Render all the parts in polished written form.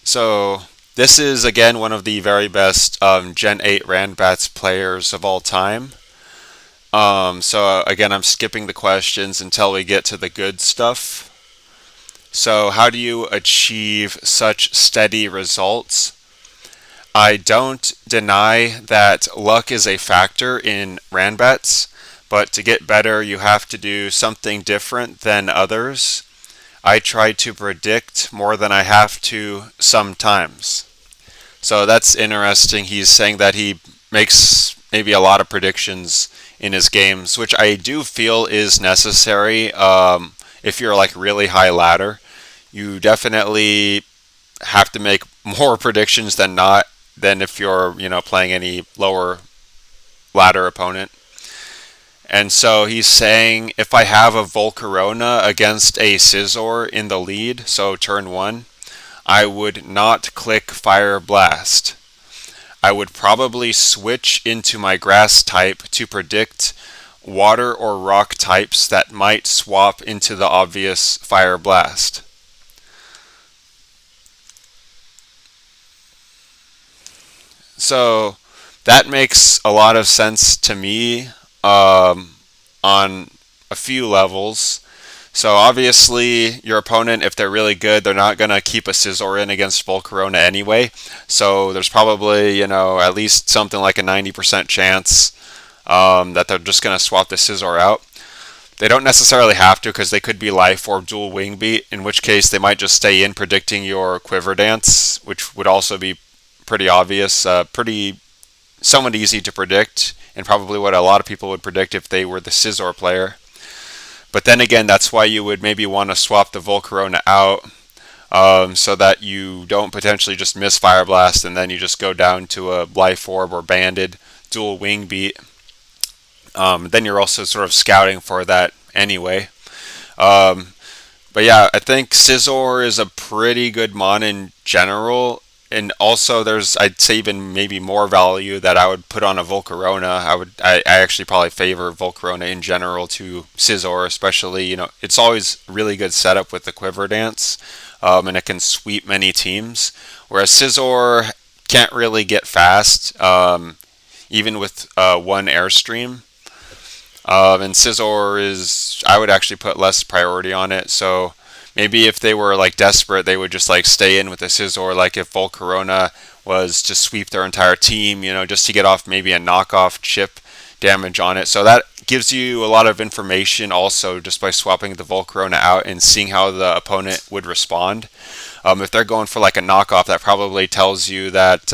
So this is again one of the very best Gen 8 Randbats players of all time. So again, I'm skipping the questions until we get to the good stuff. So how do you achieve such steady results? I don't deny that luck is a factor in Randbats, but to get better, you have to do something different than others. I try to predict more than I have to sometimes. So that's interesting. He's saying that he makes maybe a lot of predictions in his games, which I do feel is necessary if you're like really high ladder. You definitely have to make more predictions than not than if you're playing any lower ladder opponent. And so he's saying if I have a Volcarona against a Scizor in the lead, so turn one, I would not click Fire Blast. I would probably switch into my grass type to predict water or rock types that might swap into the obvious Fire Blast. So that makes a lot of sense to me on a few levels. So obviously, your opponent, if they're really good, they're not gonna keep a Scizor in against Volcarona anyway. So there's probably at least something like a 90% chance that they're just gonna swap the Scizor out. They don't necessarily have to because they could be Life Orb Dual Wing Beat, in which case they might just stay in predicting your Quiver Dance, which would also be pretty obvious, pretty somewhat easy to predict, and probably what a lot of people would predict if they were the Scizor player. But then again, that's why you would maybe want to swap the Volcarona out so that you don't potentially just miss Fire Blast and then you just go down to a Life Orb or Banded Dual Wing Beat. Then you're also sort of scouting for that anyway. But yeah, I think Scizor is a pretty good mon in general. And also, I'd say even maybe more value that I would put on a Volcarona. I actually probably favor Volcarona in general to Scizor, especially, it's always really good setup with the Quiver Dance, and it can sweep many teams. Whereas Scizor can't really get fast, even with one Airstream. And Scizor I would actually put less priority on it, so maybe if they were like desperate, they would just like stay in with a Scizor. Like if Volcarona was to sweep their entire team, just to get off maybe a knockoff chip damage on it. So that gives you a lot of information also just by swapping the Volcarona out and seeing how the opponent would respond. If they're going for like a knockoff, that probably tells you that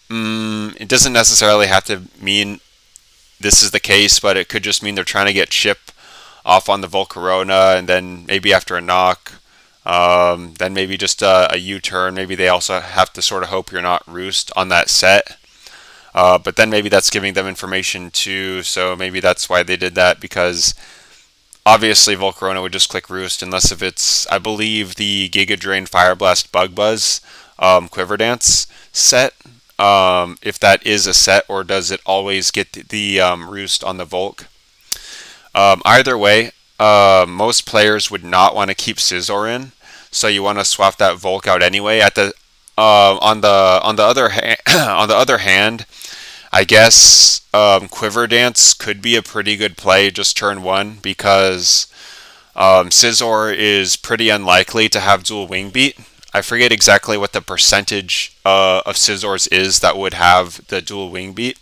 it doesn't necessarily have to mean this is the case, but it could just mean they're trying to get chip off on the Volcarona, and then maybe after a knock, then maybe just a U-turn. Maybe they also have to sort of hope you're not Roost on that set. But then maybe that's giving them information too, so maybe that's why they did that, because obviously Volcarona would just click Roost unless if it's, I believe, the Giga Drain Fire Blast Bug Buzz Quiver Dance set. If that is a set, or does it always get the Roost on the Volk? Either way, most players would not want to keep Scizor in, so you want to swap that Volk out anyway. On the other hand, I guess Quiver Dance could be a pretty good play just turn one, because Scizor is pretty unlikely to have dual wing beat. I forget exactly what the percentage of Scizors is that would have the dual wing beat,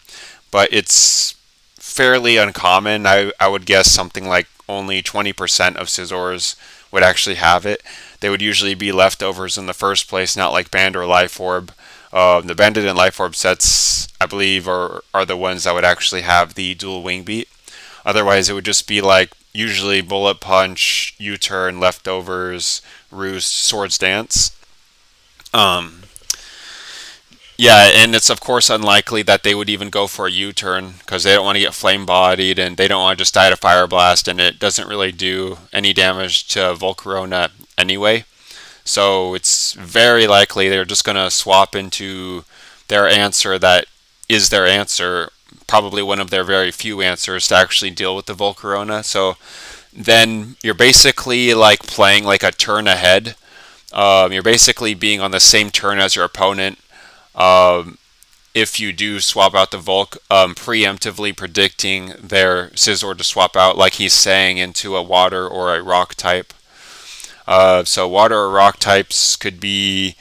but it's fairly uncommon. I would guess something like only 20% of Scizors would actually have it. They would usually be leftovers in the first place, not like Band or Life Orb. The Banded and Life Orb sets, I believe, are the ones that would actually have the dual wing beat. Otherwise, it would just be like usually Bullet Punch, U-turn, Leftovers, Roost, Swords Dance. Yeah, and it's of course unlikely that they would even go for a U-turn because they don't want to get flame bodied and they don't want to just die to Fire Blast, and it doesn't really do any damage to Volcarona anyway. So it's very likely they're just going to swap into their answer that is their answer, probably one of their very few answers to actually deal with the Volcarona. So then you're basically like playing like a turn ahead You're basically being on the same turn as your opponent. Um, if you do swap out the Volk, preemptively predicting their Scizor to swap out, like he's saying, into a water or a rock type. So water or rock types could be.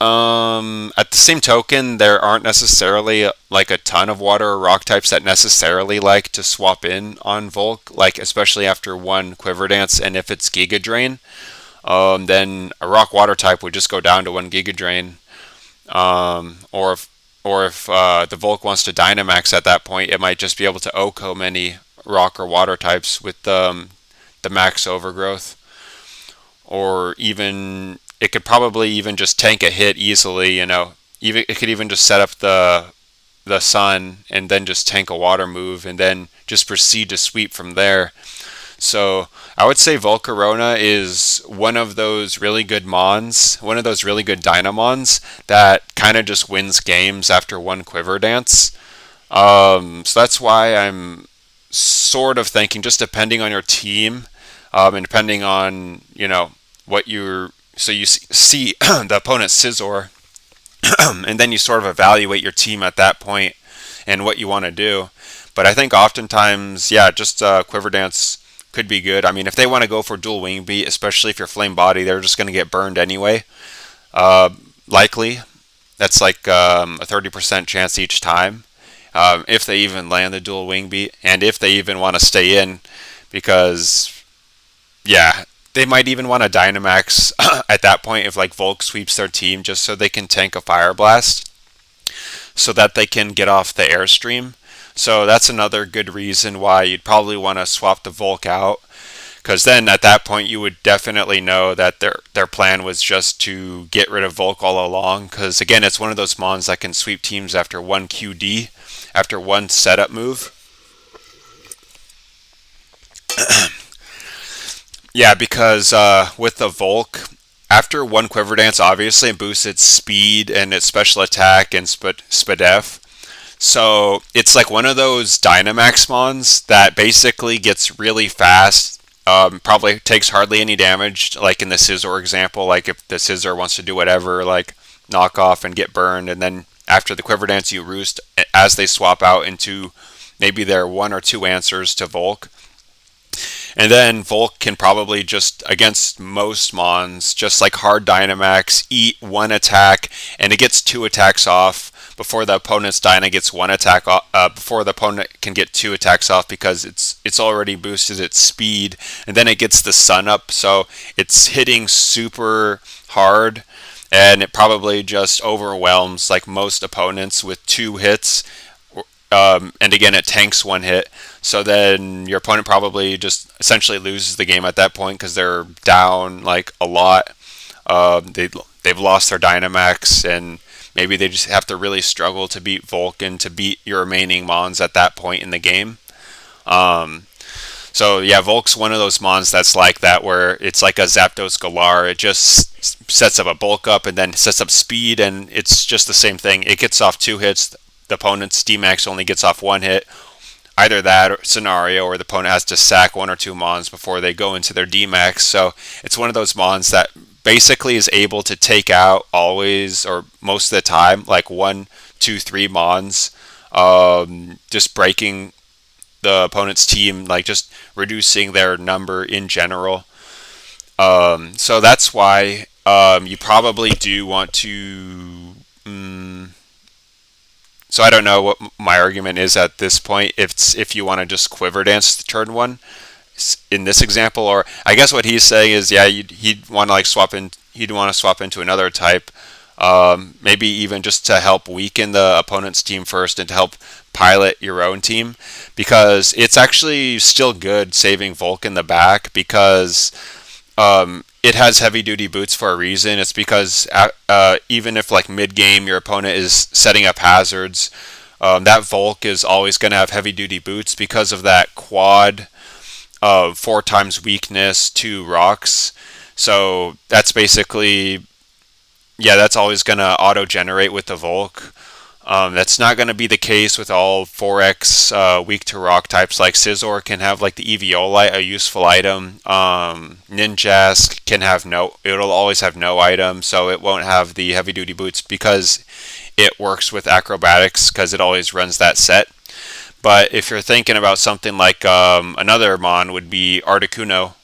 At the same token, there aren't necessarily like a ton of water or rock types that necessarily like to swap in on Volk, like especially after one Quiver Dance, and if it's Giga Drain, then a rock water type would just go down to one Giga Drain. Or if the Volk wants to Dynamax at that point, it might just be able to OHKO many rock or water types with the max overgrowth. Or even it could probably even just tank a hit easily. Even it could even just set up the sun and then just tank a water move and then just proceed to sweep from there. So I would say Volcarona is one of those really good Mons, one of those really good Dynamons that kind of just wins games after one Quiver Dance. So that's why I'm sort of thinking, just depending on your team, and depending on what you're. So you see the opponent's Scizor, and then you sort of evaluate your team at that point and what you want to do. But I think oftentimes, yeah, just Quiver Dance could be good. I mean, if they want to go for dual wing beat, especially if you're Flame Body, they're just going to get burned anyway. Uh, Likely, that's like a 30% chance each time, if they even land the dual wing beat, and if they even want to stay in, because yeah, they might even want to Dynamax at that point if like Volk sweeps their team just so they can tank a Fire Blast, so that they can get off the Airstream. So that's another good reason why you'd probably want to swap the Volk out, because then at that point you would definitely know that their plan was just to get rid of Volk all along. Because again, it's one of those mons that can sweep teams after one QD, after one setup move. Yeah, because with the Volk, after one Quiver Dance, obviously it boosts its speed and its special attack and Spadef. So it's like one of those Dynamax mons that basically gets really fast. Probably takes hardly any damage, like in the Scizor example. Like if the Scizor wants to do whatever, like knock off and get burned, and then after the Quiver Dance, you roost as they swap out into maybe their one or two answers to Volk. And then Volk can probably just, against most Mons, just like hard Dynamax, eat one attack, and it gets two attacks off before the opponent's Dyna gets one attack off, before the opponent can get two attacks off, because it's already boosted its speed, and then it gets the sun up, so it's hitting super hard, and it probably just overwhelms like most opponents with two hits. And again, it tanks one hit. So then your opponent probably just essentially loses the game at that point because they're down like a lot. They've lost their Dynamax, and maybe they just have to really struggle to beat Vulcan to beat your remaining Mons at that point in the game. So yeah, Volk's one of those Mons that's like that, where it's like a Zapdos Galar. It just sets up a bulk up and then sets up speed, and it's just the same thing. It gets off two hits. The opponent's D-Max only gets off one hit. Either that scenario, or the opponent has to sack one or two Mons before they go into their D-Max. So it's one of those Mons that basically is able to take out always, or most of the time, like 1, 2, 3 Mons, just breaking the opponent's team, like just reducing their number in general. So that's why you probably do want to. So I don't know what my argument is at this point. If you want to just Quiver Dance turn one in this example, or I guess what he's saying is, yeah, he'd want to like swap in. He'd want to swap into another type, maybe even just to help weaken the opponent's team first and to help pilot your own team, because it's actually still good saving Volk in the back, because it has heavy duty boots for a reason. It's because even if like mid game your opponent is setting up hazards, that Volk is always going to have heavy duty boots because of that quad of 4 times weakness, 2 rocks. So that's basically, yeah, that's always going to auto generate with the Volk. That's not going to be the case with all 4X weak to rock types. Like Scizor can have like the Eviolite, a useful item. Ninjask can have no, it'll always have no item, so it won't have the heavy duty boots because it works with acrobatics because it always runs that set. But if you're thinking about something like another Mon would be Articuno,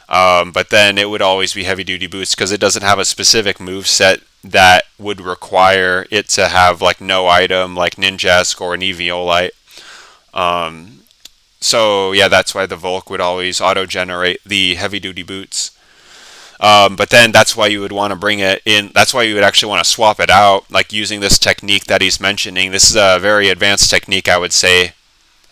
but then it would always be heavy duty boots because it doesn't have a specific move set that would require it to have like no item like Ninjask or an Eviolite. So yeah, that's why the Volk would always auto generate the heavy duty boots. But then that's why you would want to bring it in. That's why you would actually want to swap it out, like using this technique that he's mentioning. This is a very advanced technique, I would say.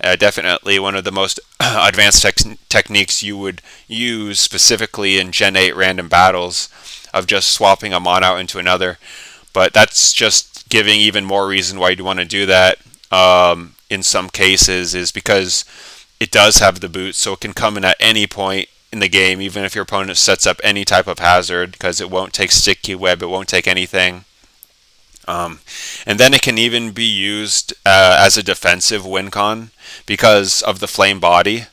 Definitely one of the most advanced techniques you would use specifically in Gen 8 random battles of just swapping a mon out into another. But that's just giving even more reason why you'd want to do that in some cases is because it does have the boot, so it can come in at any point in the game, even if your opponent sets up any type of hazard, because it won't take sticky web, it won't take anything. And then it can even be used as a defensive win con because of the flame body.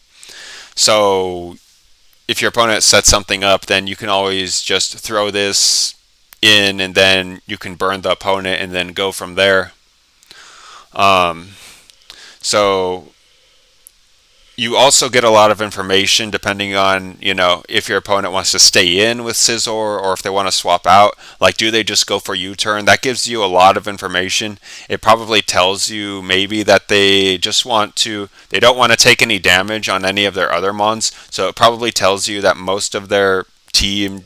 So if your opponent sets something up, then you can always just throw this in and then you can burn the opponent and then go from there. So you also get a lot of information depending on, if your opponent wants to stay in with Scizor or if they want to swap out. Like, do they just go for U-turn? That gives you a lot of information. It probably tells you maybe that they don't want to take any damage on any of their other mons. So it probably tells you that most of their team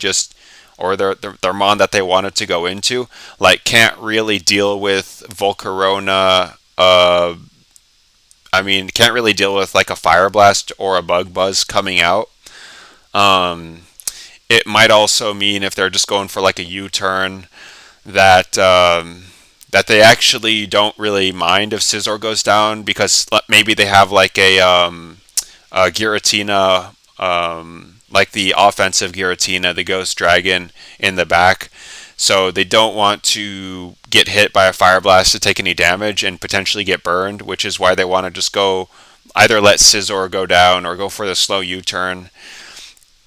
or their mon that they wanted to go into, like, can't really deal with Volcarona, can't really deal with like a Fire Blast or a Bug Buzz coming out. It might also mean if they're just going for like a U-turn that that they actually don't really mind if Scizor goes down because maybe they have like a Giratina, like the offensive Giratina, the Ghost Dragon in the back. So they don't want to get hit by a Fire Blast to take any damage and potentially get burned, which is why they want to just go either let Scizor go down or go for the slow U-turn.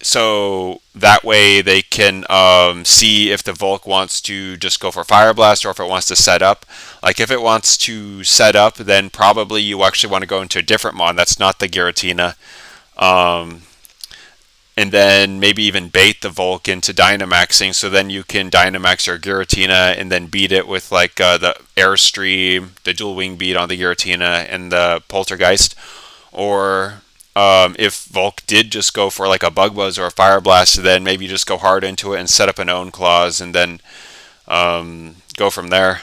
So that way they can see if the Volk wants to just go for Fire Blast or if it wants to set up. Like if it wants to set up, then probably you actually want to go into a different mon that's not the Giratina. And then maybe even bait the Volk into Dynamaxing, so then you can Dynamax your Giratina and then beat it with like the Airstream, the Dual Wing Beat on the Giratina, and the Poltergeist. Or if Volk did just go for like a Bug Buzz or a Fire Blast, then maybe just go hard into it and set up an Own Claws and then go from there.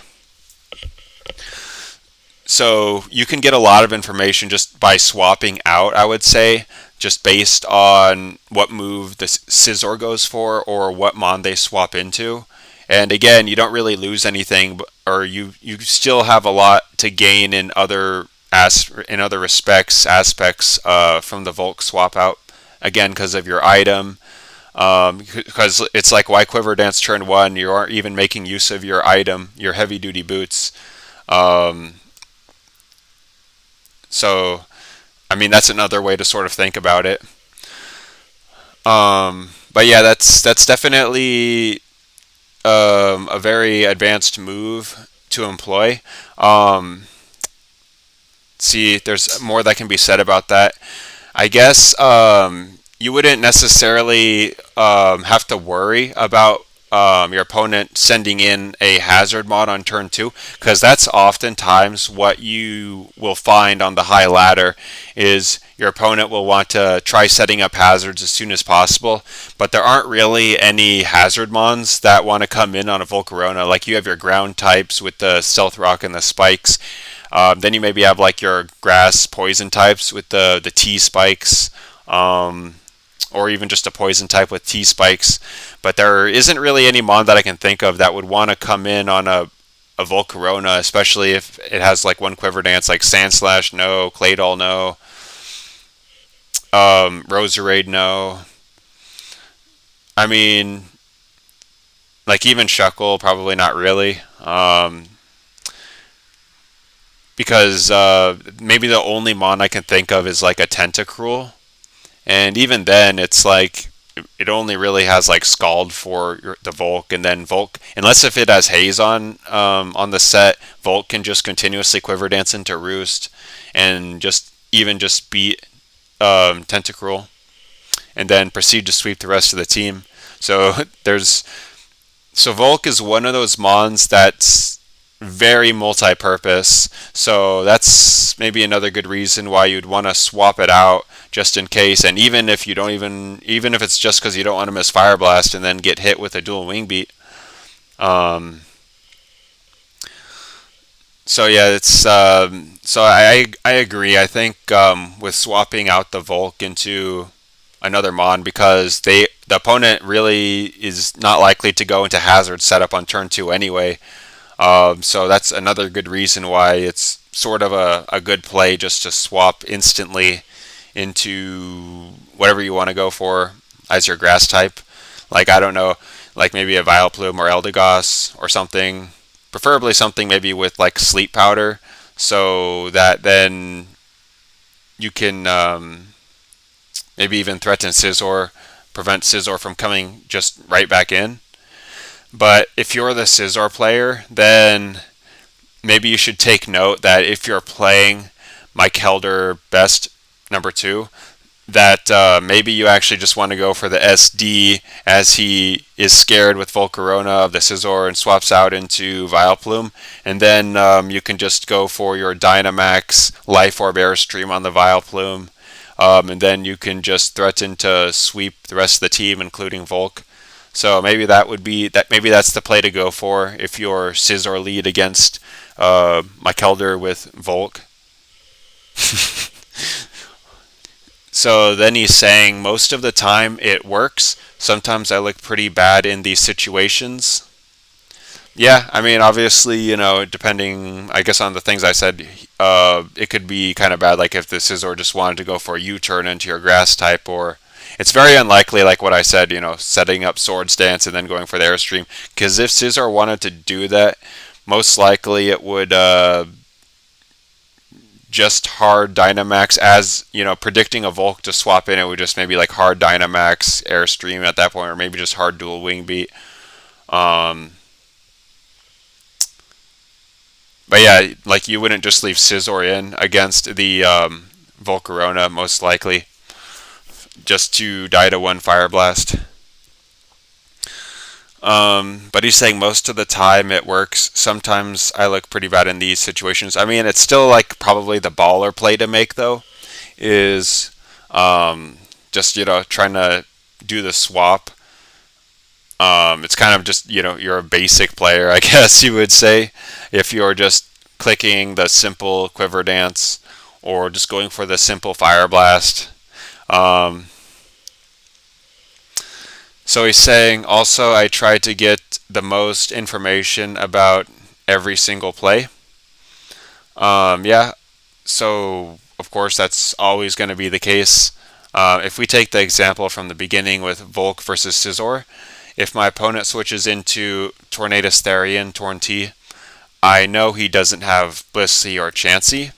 So you can get a lot of information just by swapping out, I would say, just based on what move the Scizor goes for or what mon they swap into. And again, you don't really lose anything, or you still have a lot to gain in other aspects from the Volk swap out. Again, because of your item. Because it's like, why Quiver Dance turn 1? You aren't even making use of your item, your heavy duty boots. So that's another way to sort of think about it. But yeah, that's definitely a very advanced move to employ. See, there's more that can be said about that. I guess you wouldn't necessarily have to worry about your opponent sending in a hazard mod on turn 2, because that's oftentimes what you will find on the high ladder is your opponent will want to try setting up hazards as soon as possible, but there aren't really any hazard mons that want to come in on a Volcarona. Like you have your ground types with the Stealth Rock and the spikes. Then you maybe have like your grass poison types with the T spikes. Or even just a poison type with T spikes. But there isn't really any mon that I can think of that would want to come in on a Volcarona, especially if it has like one Quiver Dance, like Sandslash, no. Claydol, no. Roserade, no. Like even Shuckle, probably not really. because maybe the only mon I can think of is like a Tentacruel, and even then it's like it only really has like Scald for the Volk, and then Volk, unless if it has Haze on the set, Volk can just continuously Quiver Dance into Roost, and just beat Tentacruel, and then proceed to sweep the rest of the team. So there's so Volk is one of those mons that's very multi-purpose. So that's maybe another good reason why you'd want to swap it out just in case. And even if you don't even if it's just because you don't want to miss Fire Blast and then get hit with a dual wing beat. So yeah, it's so I agree. I think with swapping out the Volk into another mon, because the opponent really is not likely to go into Hazard setup on turn 2 anyway. So that's another good reason why it's sort of a good play just to swap instantly into whatever you want to go for as your grass type. Like, I don't know, like maybe a Vileplume or Eldegoss or something. Preferably something maybe with like Sleep Powder, so that then you can maybe even threaten Scizor, prevent Scizor from coming just right back in. But if you're the Scizor player, then maybe you should take note that if you're playing MichaelderBeste2, that maybe you actually just want to go for the SD, as he is scared with Volcarona of the Scizor and swaps out into Vileplume. And then you can just go for your Dynamax Life Orb Airstream on the Vileplume. And then you can just threaten to sweep the rest of the team, including Volk. So maybe that would be that. Maybe that's the play to go for if you're Scizor lead against Michelder with Volk. So then he's saying most of the time it works. Sometimes I look pretty bad in these situations. Yeah, I mean, obviously, depending, I guess, on the things I said, it could be kind of bad, like if the Scizor just wanted to go for a U-turn into your grass type, or it's very unlikely, like what I said, setting up Swords Dance and then going for the Airstream. Because if Scizor wanted to do that, most likely it would just hard Dynamax, as predicting a Volk to swap in. It would just maybe like hard Dynamax Airstream at that point, or maybe just hard dual wing beat. But yeah, like you wouldn't just leave Scizor in against the Volcarona, most likely, just to die to one Fire Blast. But he's saying most of the time it works. Sometimes I look pretty bad in these situations. I mean, it's still like probably the baller play to make, though, is just, trying to do the swap. It's kind of just, you're a basic player, I guess you would say, if you're just clicking the simple Quiver Dance or just going for the simple Fire Blast. So he's saying, also, I try to get the most information about every single play. Yeah, so of course that's always going to be the case. If we take the example from the beginning with Volk versus Scizor, if my opponent switches into Tornadus Therian, Torn T, I know he doesn't have Blissey or Chansey.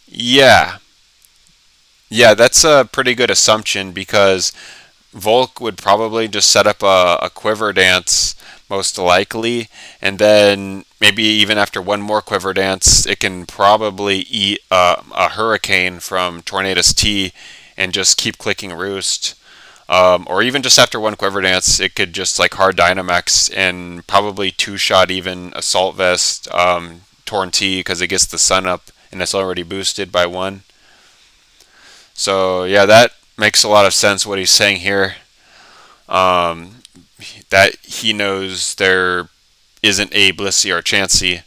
Yeah. Yeah, that's a pretty good assumption, because Volk would probably just set up a Quiver Dance, most likely, and then maybe even after one more Quiver Dance, it can probably eat a Hurricane from Tornadus T and just keep clicking Roost. Or even just after one Quiver Dance, it could just like hard Dynamax and probably two-shot even Assault Vest Torn T, because it gets the Sun up and it's already boosted by one. So yeah, that makes a lot of sense what he's saying here. That he knows there isn't a Blissey or Chansey.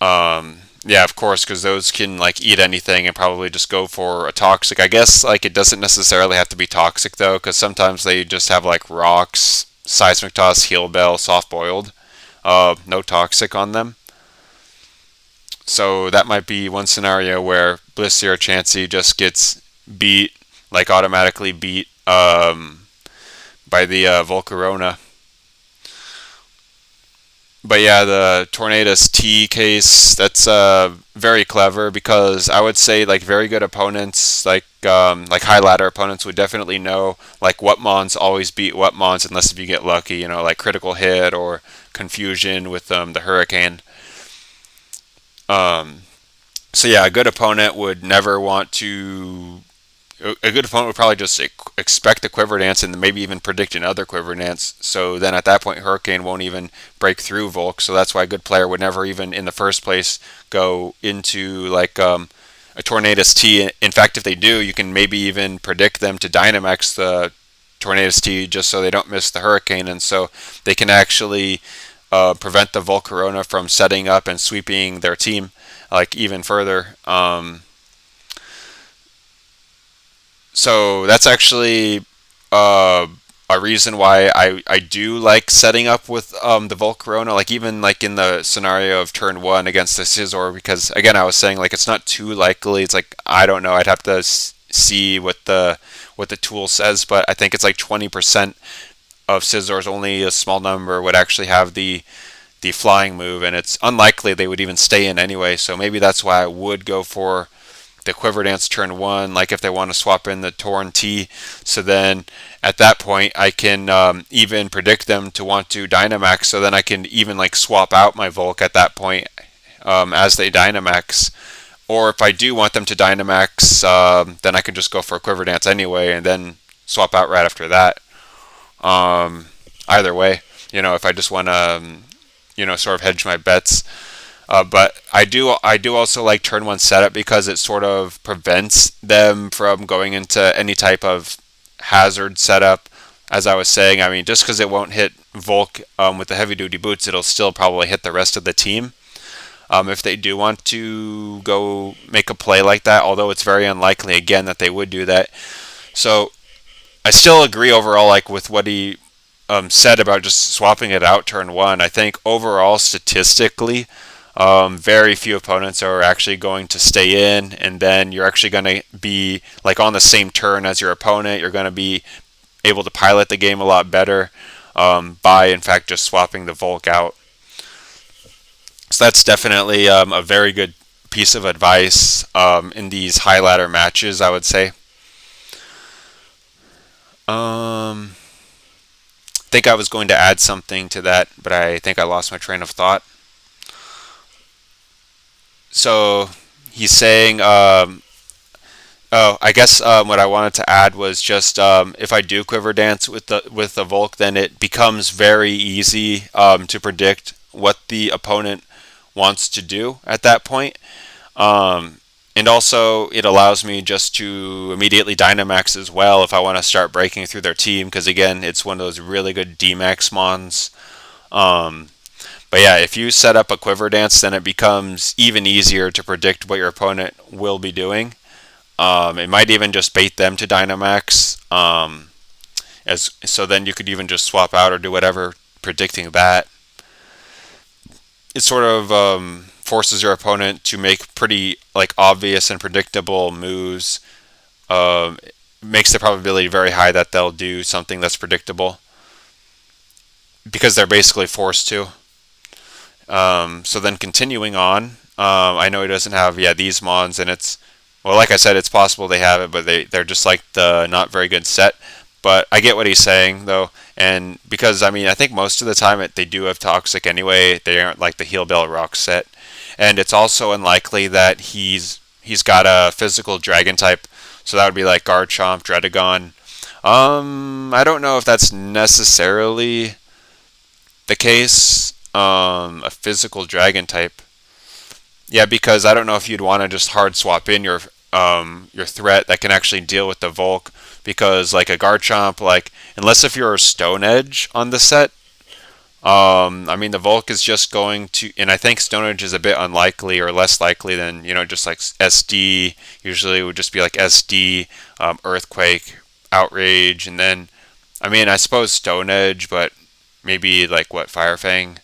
Yeah, of course, because those can like eat anything and probably just go for a Toxic. I guess like it doesn't necessarily have to be Toxic though, because sometimes they just have like Rocks, Seismic Toss, Heal Bell, Soft Boiled, no Toxic on them. So that might be one scenario where Blissey or Chansey just gets beat, like automatically beat by the Volcarona. But yeah, the Tornadus T case, that's very clever because I would say like very good opponents, like high ladder opponents would definitely know like what mons always beat what mons unless if you get lucky, like critical hit or confusion with the hurricane. Um, so yeah, a good opponent would never want to. A good opponent would probably just expect a quiver dance and maybe even predict another quiver dance. So then at that point, Hurricane won't even break through Volk. So that's why a good player would never even in the first place go into a Tornadus T. In fact, if they do, you can maybe even predict them to Dynamax the Tornadus T just so they don't miss the Hurricane. And so they can actually prevent the Volcarona from setting up and sweeping their team like even further. So that's actually uh, a reason why I do like setting up with the Volcarona, like even like in the scenario of turn one against the Scizor, because again I was saying like it's not too likely. It's like I don't know. I'd have to see what the tool says, but I think it's like 20% of Scizors, only a small number would actually have the flying move, and it's unlikely they would even stay in anyway. So maybe that's why I would go for the Quiver Dance turn one, like if they want to swap in the Torn T. So then at that point, I can even predict them to want to Dynamax. So then I can even like swap out my Volk at that point as they Dynamax. Or if I do want them to Dynamax, then I can just go for a Quiver Dance anyway and then swap out right after that. Either way, if I just want to, sort of hedge my bets. But I do also like turn one setup because it sort of prevents them from going into any type of hazard setup. As I was saying, I mean, just because it won't hit Volk with the heavy duty boots, it'll still probably hit the rest of the team. If they do want to go make a play like that, although it's very unlikely again that they would do that. So I still agree overall, like with what he said about just swapping it out turn one. I think overall, statistically, very few opponents are actually going to stay in, and then you're actually going to be like on the same turn as your opponent. You're going to be able to pilot the game a lot better by, in fact, just swapping the Volk out. So that's definitely a very good piece of advice in these high ladder matches, I would say. I think I was going to add something to that, but I think I lost my train of thought. So he's saying, oh, I guess what I wanted to add was just if I do quiver dance with the Volk, then it becomes very easy to predict what the opponent wants to do at that point. And also, it allows me just to immediately Dynamax as well if I want to start breaking through their team, because again, it's one of those really good D-Max mons. Um, but yeah, if you set up a Quiver Dance, then it becomes even easier to predict what your opponent will be doing. It might even just bait them to Dynamax, as so then you could even just swap out or do whatever predicting that. It sort of forces your opponent to make pretty like obvious and predictable moves. Makes the probability very high that they'll do something that's predictable because they're basically forced to. So then continuing on, I know he doesn't have these mons, and it's well, like I said, it's possible they have it, but they're just like the not very good set. But I get what he's saying though, and because I mean I think most of the time they do have toxic anyway. They aren't like the Heal Bell Rock set, and it's also unlikely that he's got a physical dragon type, so that would be like Garchomp, Dredagon. I don't know if that's necessarily the case. A physical dragon type. Yeah, because I don't know if you'd want to just hard swap in your threat that can actually deal with the Volk, because like a Garchomp, like unless if you're a Stone Edge on the set, I mean the Volk is just going to, and I think Stone Edge is a bit unlikely or less likely than just like SD. Usually it would just be like SD, Earthquake, Outrage, and then I mean I suppose Stone Edge, but maybe like what Fire Fang.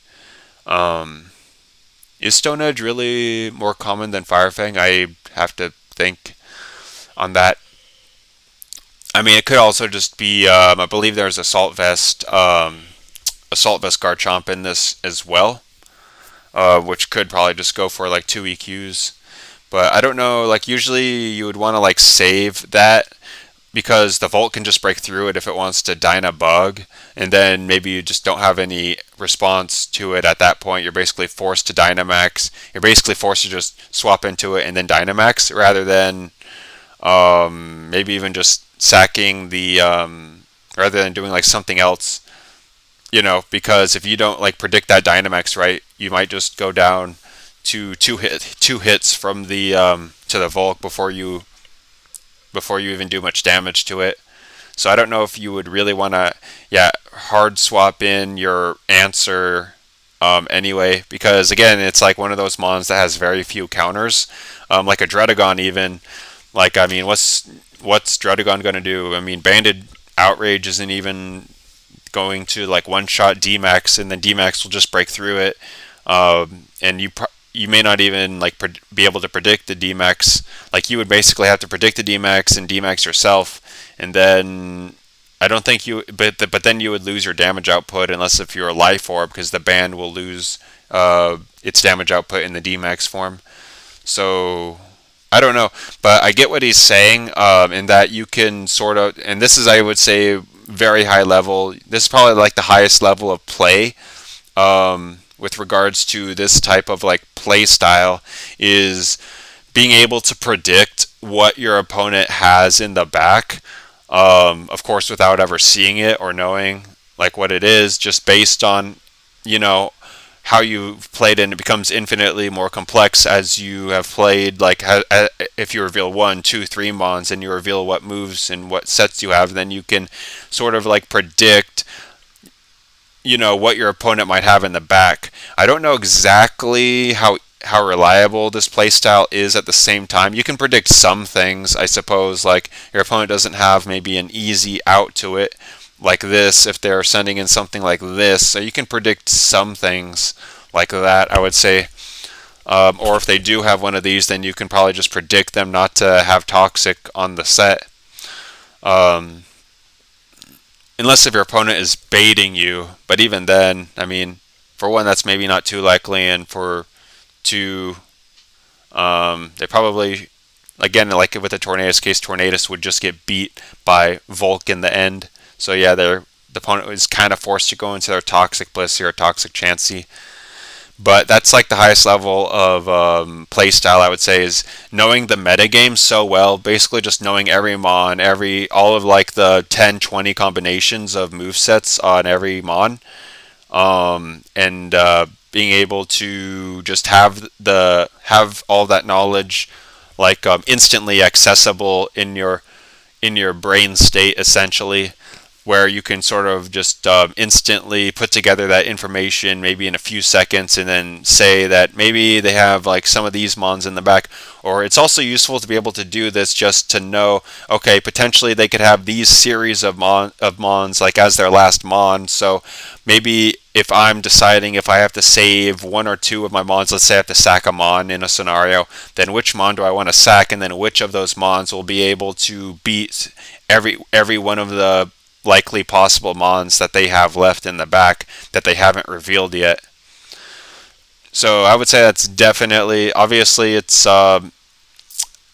Um, is Stone Edge really more common than Fire Fang? I have to think on that. I mean, it could also just be. I believe there's Assault Vest Garchomp in this as well. which could probably just go for like 2 EQs. But I don't know, like usually you would want to like save that because the Volt can just break through it if it wants to Dynabug, and then maybe you just don't have any response to it at that point. You're basically forced to Dynamax. You're basically forced to just swap into it and then Dynamax rather than maybe even just sacking the rather than doing like something else. Because if you don't like predict that Dynamax right, you might just go down to two hits from the to the Volk before you even do much damage to it. So I don't know if you would really want to, hard swap in your answer anyway, because again, it's like one of those mons that has very few counters, like a Dredagon even. Like, I mean, what's Dredagon going to do? I mean, Banded Outrage isn't even going to like one-shot D-Max, and then D-Max will just break through it, and you may not even like be able to predict the D-Max. Like you would basically have to predict the D-Max and D-Max yourself, and then I don't think you, but then you would lose your damage output unless if you're a Life Orb, because the band will lose its damage output in the D-Max form. So I don't know, but I get what he's saying in that you can sort of, and this is I would say very high level. This is probably like the highest level of play. With regards to this type of like play style, is being able to predict what your opponent has in the back, of course without ever seeing it or knowing like what it is, just based on how you've played, and it becomes infinitely more complex as you have played. Like if you reveal 1, 2, 3 mons and you reveal what moves and what sets you have, then you can sort of like predict what your opponent might have in the back. I don't know exactly how reliable this playstyle is. At the same time, you can predict some things, I suppose, like your opponent doesn't have maybe an easy out to it like this if they're sending in something like this, so you can predict some things like that, I would say. Or if they do have one of these, then you can probably just predict them not to have Toxic on the set. Unless if your opponent is baiting you, but even then, I mean, for one, that's maybe not too likely, and for two, they probably, again, like with the Tornadus case, Tornadus would just get beat by Volk in the end. So yeah, the opponent is kind of forced to go into their Toxic Blissey or Toxic Chansey. But that's like the highest level of play style, I would say, is knowing the metagame so well. Basically, just knowing every mon, all of like the 10, 20 combinations of movesets on every mon, and being able to just have all that knowledge like instantly accessible in your brain state, essentially, where you can sort of just instantly put together that information maybe in a few seconds, and then say that maybe they have like some of these mons in the back. Or it's also useful to be able to do this just to know, okay, potentially they could have these series of mons like as their last mon. So maybe if I'm deciding if I have to save 1 or 2 of my mons, let's say I have to sack a mon in a scenario, then which mon do I want to sack, and then which of those mons will be able to beat every one of the likely possible mons that they have left in the back that they haven't revealed yet. So I would say that's definitely, obviously it's an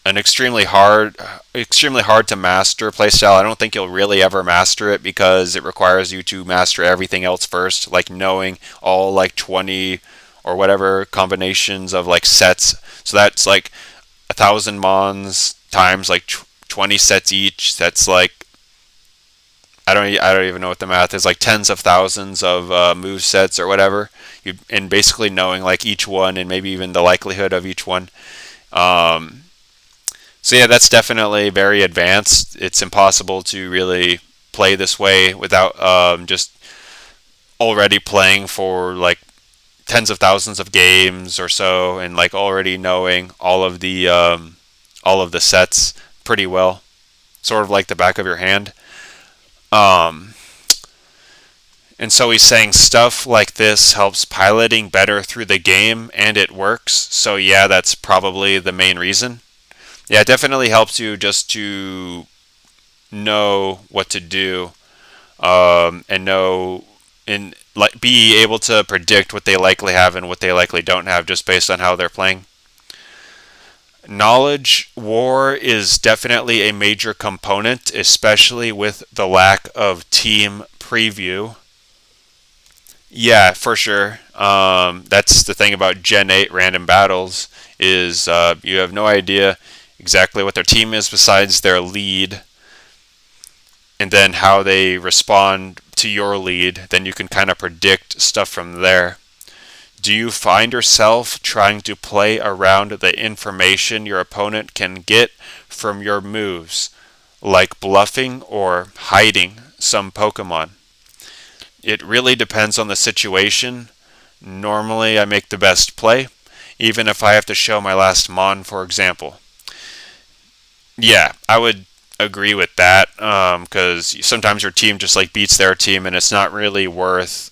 extremely hard to master playstyle. I don't think you'll really ever master it because it requires you to master everything else first, like knowing all like 20 or whatever combinations of like sets. So that's like 1,000 mons times like 20 sets each. That's like, I don't even know what the math is, like tens of thousands of move sets or whatever, and basically knowing like each one and maybe even the likelihood of each one. So yeah, that's definitely very advanced. It's impossible to really play this way without just already playing for like tens of thousands of games or so, and like already knowing all of the sets pretty well, sort of like the back of your hand. And so he's saying stuff like this helps piloting better through the game, and it works. So yeah, that's probably the main reason. Yeah, it definitely helps you just to know what to do, and know and like be able to predict what they likely have and what they likely don't have just based on how they're playing. Knowledge war is definitely a major component, especially with the lack of team preview. Yeah, for sure. That's the thing about Gen 8 random battles is you have no idea exactly what their team is besides their lead, and then how they respond to your lead. Then you can kind of predict stuff from there. Do you find yourself trying to play around the information your opponent can get from your moves, like bluffing or hiding some Pokemon? It really depends on the situation. Normally, I make the best play, even if I have to show my last Mon, for example. Yeah, I would agree with that because sometimes your team just like beats their team, and it's not really worth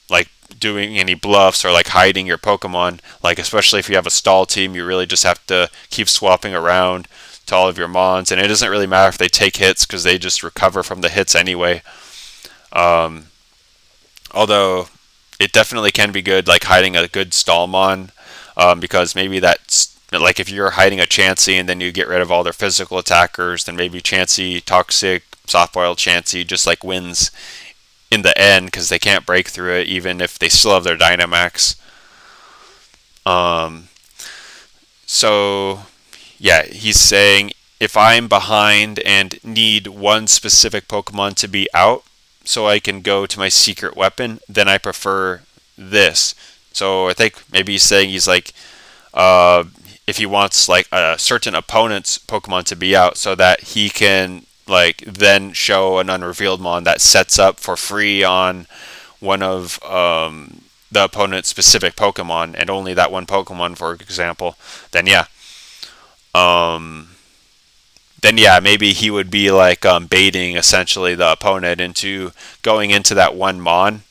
like doing any bluffs or like hiding your Pokemon. Like especially if you have a stall team, you really just have to keep swapping around to all of your Mons, and it doesn't really matter if they take hits because they just recover from the hits anyway. Um, Although it definitely can be good, like hiding a good Stallmon, because maybe that's like if you're hiding a Chansey and then you get rid of all their physical attackers, then maybe Chansey, Toxic, Soft-Boiled Chansey just like wins in the end because they can't break through it even if they still have their Dynamax. Um, so yeah, he's saying if I'm behind and need one specific Pokemon to be out, so I can go to my secret weapon, then I prefer this. So I think maybe he's saying he's like, uh, if he wants like a certain opponent's Pokemon to be out, so that he can like then show an unrevealed mon that sets up for free on one of the opponent's specific Pokemon, and only that one Pokemon, for example. Then yeah, um, then yeah, maybe he would be like baiting essentially the opponent into going into that one mon,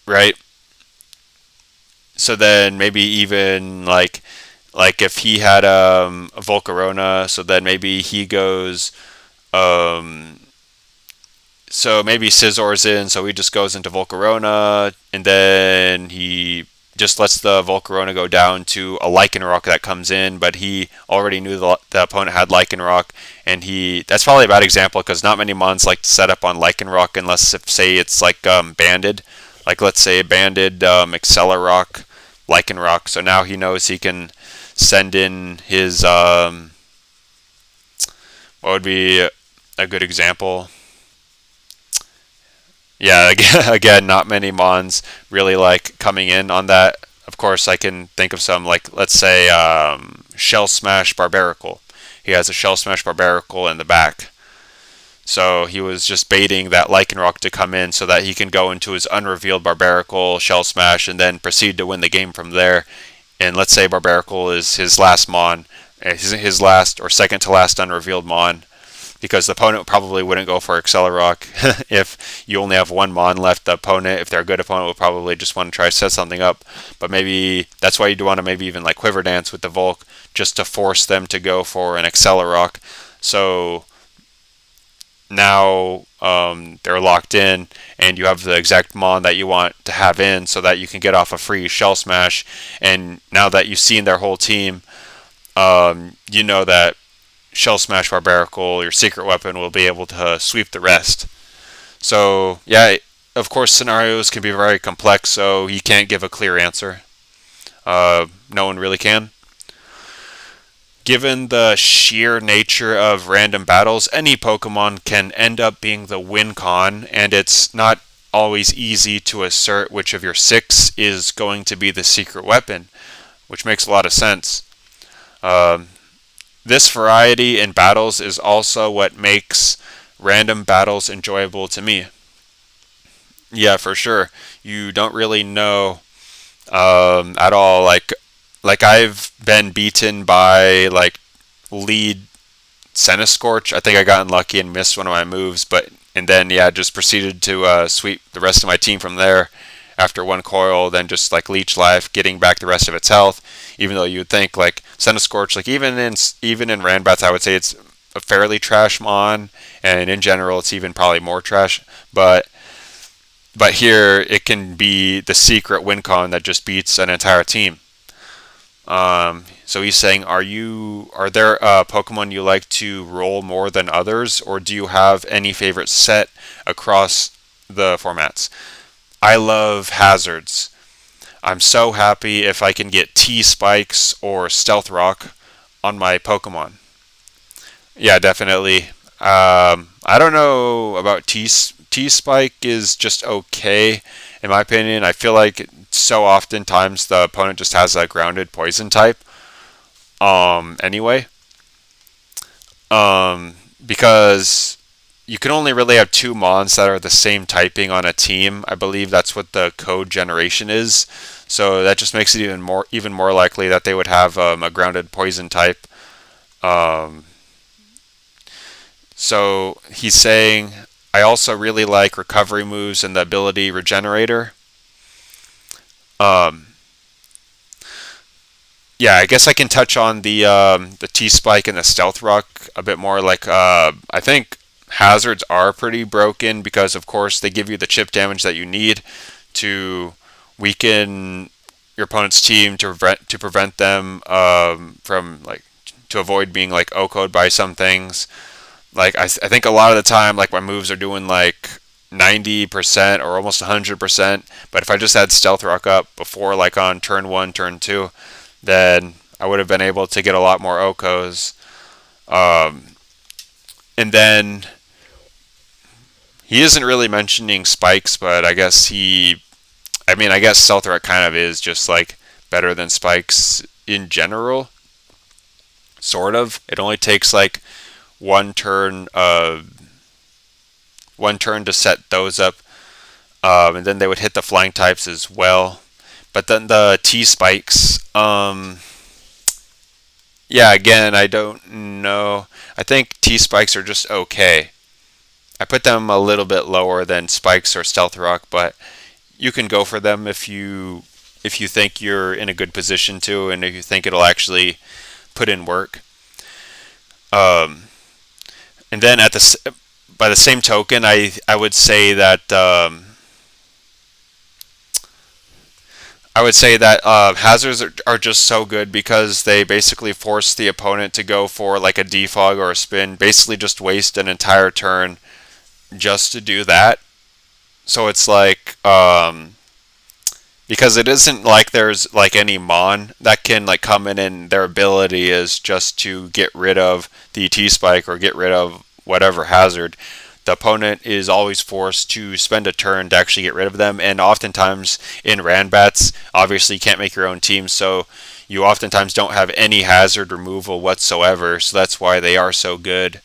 right? So then maybe even like if he had a Volcarona, so then maybe he goes um, so maybe Scizzor's in, so he just goes into Volcarona, and then he just lets the Volcarona go down to a Lycanroc that comes in, but he already knew the opponent had Lycanroc, and that's probably a bad example because not many mons like to set up on Lycanroc unless if say it's like banded, like let's say banded Accelerock, Lycanroc. So now he knows he can send in his what would be a good example? Yeah, again, not many Mons really like coming in on that. Of course, I can think of some, like, let's say, Shell Smash Barbaracle. He has a Shell Smash Barbaracle in the back. So he was just baiting that Lycanroc to come in so that he can go into his unrevealed Barbaracle, Shell Smash, and then proceed to win the game from there. And let's say Barbaracle is his last Mon, his last or second to last unrevealed Mon, because the opponent probably wouldn't go for Accelerock if you only have one Mon left. The opponent, if they're a good opponent, will probably just want to try to set something up. But maybe that's why you do want to maybe even like Quiver Dance with the Volk just to force them to go for an Accelerock. So now they're locked in, and you have the exact Mon that you want to have in, so that you can get off a free Shell Smash. And now that you've seen their whole team, you know that Shell Smash Barbaracle, your secret weapon, will be able to sweep the rest. So, yeah, of course, scenarios can be very complex, so you can't give a clear answer. No one really can. Given the sheer nature of random battles, any Pokemon can end up being the win con, and it's not always easy to assert which of your six is going to be the secret weapon, which makes a lot of sense. Um, This variety in battles is also what makes random battles enjoyable to me. Yeah, for sure. You don't really know at all. Like I've been beaten by like lead Centiskorch. I think I got unlucky and missed one of my moves, but and then yeah, just proceeded to sweep the rest of my team from there after one coil, then just like leech life, getting back the rest of its health. Even though you would think like Centiskorch, like even in Ranbats, I would say it's a fairly trash mon, and in general, it's even probably more trash. But But here it can be the secret win con that just beats an entire team. So he's saying, are there Pokemon you like to roll more than others, or do you have any favorite set across the formats? I love hazards. I'm so happy if I can get T-Spikes or Stealth Rock on my Pokemon. Yeah, definitely. I don't know about T-Spike is just okay, in my opinion. I feel like so oftentimes the opponent just has a grounded poison type. Anyway, because you can only really have two mons that are the same typing on a team. I believe that's what the code generation is. So that just makes it even more likely that they would have a grounded poison type. Um, so he's saying, I also really like recovery moves and the ability Regenerator. Um, yeah, I guess I can touch on the T Spike and the Stealth Rock a bit more. Like I think hazards are pretty broken because, of course, they give you the chip damage that you need to weaken your opponent's team to prevent them from like to avoid being like OHKO'd by some things. Like I think a lot of the time, like my moves are doing like 90% or almost 100%. But if I just had Stealth Rock up before, like on turn one, turn two, then I would have been able to get a lot more OHKOs. Um, and then he isn't really mentioning spikes, but I guess Stealth Rock kind of is just like better than spikes in general, sort of. It only takes like one turn, uh, one turn to set those up, and then they would hit the flying types as well. But then the T spikes, yeah, again, I don't know. I think T spikes are just okay. I put them a little bit lower than spikes or stealth rock, but you can go for them if you think you're in a good position to, and if you think it'll actually put in work. Um, and then by the same token, I would say that hazards are just so good because they basically force the opponent to go for like a defog or a spin, basically just waste an entire turn just to do that. So it's like because it isn't like there's like any mon that can like come in and their ability is just to get rid of the T spike or get rid of whatever hazard. The opponent is always forced to spend a turn to actually get rid of them, and oftentimes in Ranbats, obviously you can't make your own team, so you oftentimes don't have any hazard removal whatsoever. So that's why they are so good.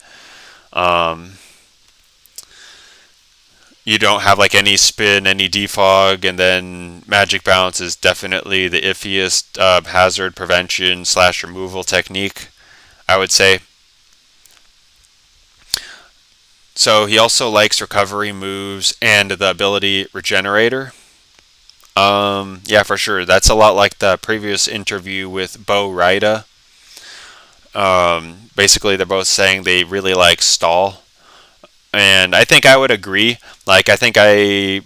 Um, you don't have like any spin, any defog, and then magic bounce is definitely the iffiest hazard prevention slash removal technique, I would say. So he also likes recovery moves and the ability regenerator. Yeah, for sure. That's a lot like the previous interview with Bo Rida. Basically, they're both saying they really like stall, and I think I would agree. Like, I think I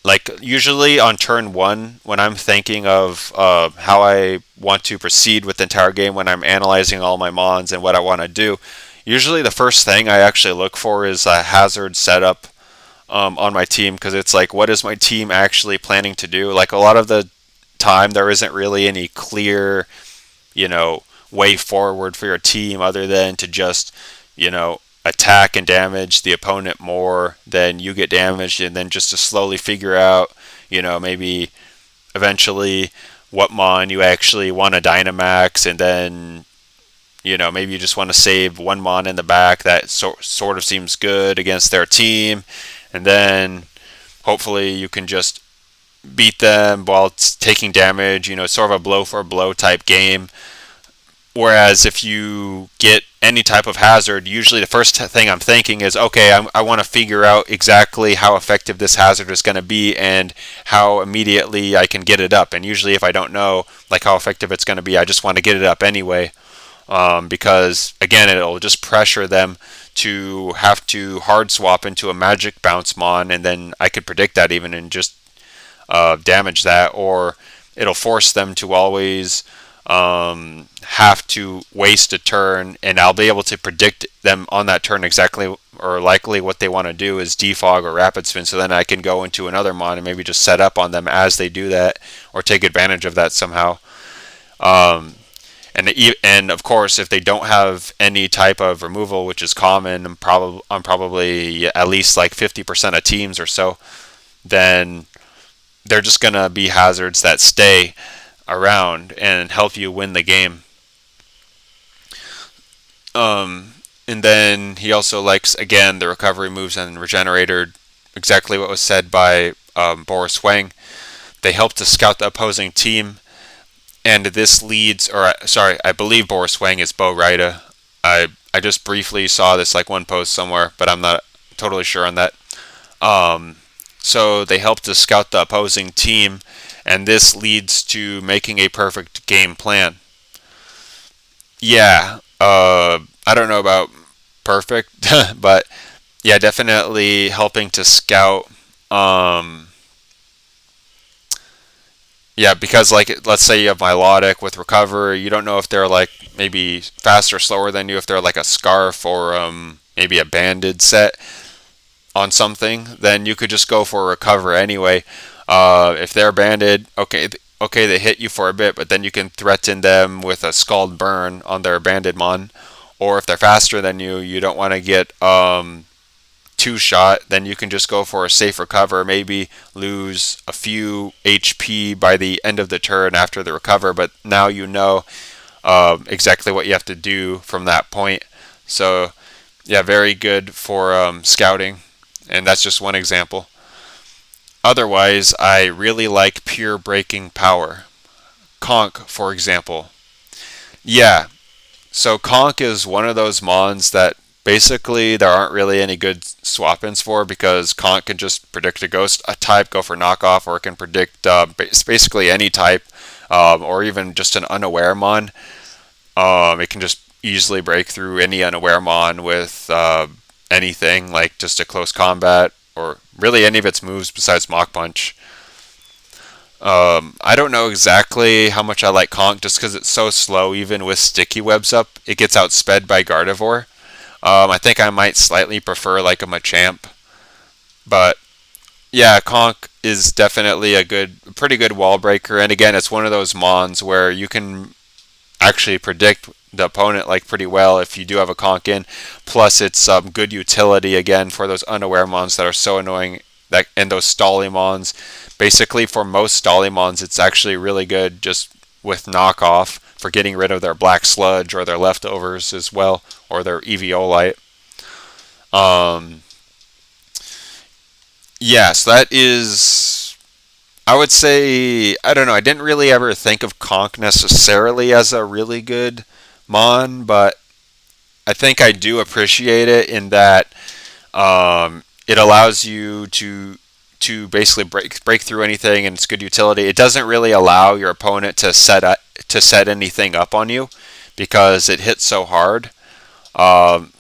like usually on turn one when I'm thinking of how I want to proceed with the entire game when I'm analyzing all my mons and what I want to do. Usually, the first thing I actually look for is a hazard setup on my team because it's like, what is my team actually planning to do? Like a lot of the time, there isn't really any clear, you know, way forward for your team other than to just, attack and damage the opponent more than you get damaged, and then just to slowly figure out, maybe eventually what mon you actually want to Dynamax, and then maybe you just want to save one mon in the back that sort of seems good against their team, and then hopefully you can just beat them while it's taking damage, sort of a blow for blow type game. Whereas if you get any type of hazard, usually the first thing I'm thinking is, okay, I want to figure out exactly how effective this hazard is going to be and how immediately I can get it up. And usually if I don't know like how effective it's going to be, I just want to get it up anyway, because again, it'll just pressure them to have to hard swap into a magic bounce mon, and then I could predict that even and just damage that, or it'll force them to always have to waste a turn, and I'll be able to predict them on that turn exactly or likely what they want to do is defog or rapid spin, so then I can go into another mon and maybe just set up on them as they do that or take advantage of that somehow. And of course, if they don't have any type of removal, which is common, I'm probably at least like 50% of teams or so, then they're just going to be hazards that stay around and help you win the game. And then he also likes, again, the recovery moves and regenerator, exactly what was said by Boris Wang. They help to scout the opposing team, and this leads, or sorry, I believe Boris Wang is Bo Rida. I just briefly saw this like one post somewhere, but I'm not totally sure on that. So they help to scout the opposing team, and this leads to making a perfect game plan. Yeah, I don't know about perfect, but yeah, definitely helping to scout. Yeah, because like let's say you have Milotic with recovery, you don't know if they're like maybe faster or slower than you, if they're like a scarf or maybe a banded set on something, then you could just go for a recover anyway. If they're banded, okay, they hit you for a bit, but then you can threaten them with a Scald Burn on their banded mon. Or if they're faster than you, you don't want to get two-shot, then you can just go for a safe recover, maybe lose a few HP by the end of the turn after the recover, but now you know exactly what you have to do from that point. So yeah, very good for scouting, and that's just one example. Otherwise, I really like pure breaking power. Conk, for example. Yeah, so Conk is one of those mons that basically there aren't really any good swap-ins for, because Conk can just predict a ghost a type, go for knockoff, or it can predict basically any type, or even just an unaware mon. It can just easily break through any unaware mon with anything, like just a close combat, or really any of its moves besides Mach Punch. I don't know exactly how much I like Conk, just because it's so slow. Even with sticky webs up, it gets outsped by Gardevoir. I think I might slightly prefer like a Machamp, but yeah, Conk is definitely pretty good wall breaker. And again, it's one of those mons where you can actually predict the opponent like pretty well if you do have a Conk in. Plus, it's good utility again for those unaware mons that are so annoying. And those Stallymons, basically for most Stallymons, it's actually really good just with knockoff for getting rid of their black sludge or their leftovers as well, or their Eviolite. Yeah, so that is, I would say, I don't know, I didn't really ever think of Conk necessarily as a really good mon, but I think I do appreciate it in that it allows you to basically break through anything, and it's good utility. It doesn't really allow your opponent to set anything up on you because it hits so hard.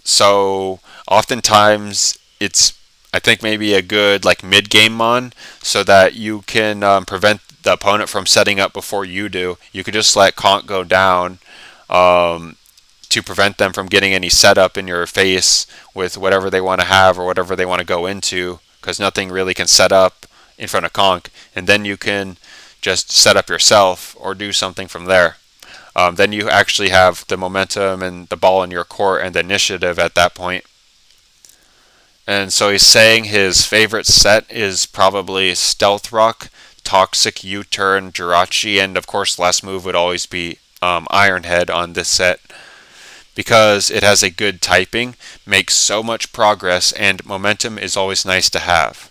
So oftentimes it's, I think, maybe a good like mid game mon, so that you can prevent the opponent from setting up before you do. You could just let Conk go down to prevent them from getting any setup in your face with whatever they want to have or whatever they want to go into, because nothing really can set up in front of Conk, and then you can just set up yourself or do something from there. Then you actually have the momentum and the ball in your court and the initiative at that point. And so he's saying his favorite set is probably Stealth Rock, Toxic, U-Turn, Jirachi, and of course last move would always be Iron Head on this set, because it has a good typing, makes so much progress, and momentum is always nice to have.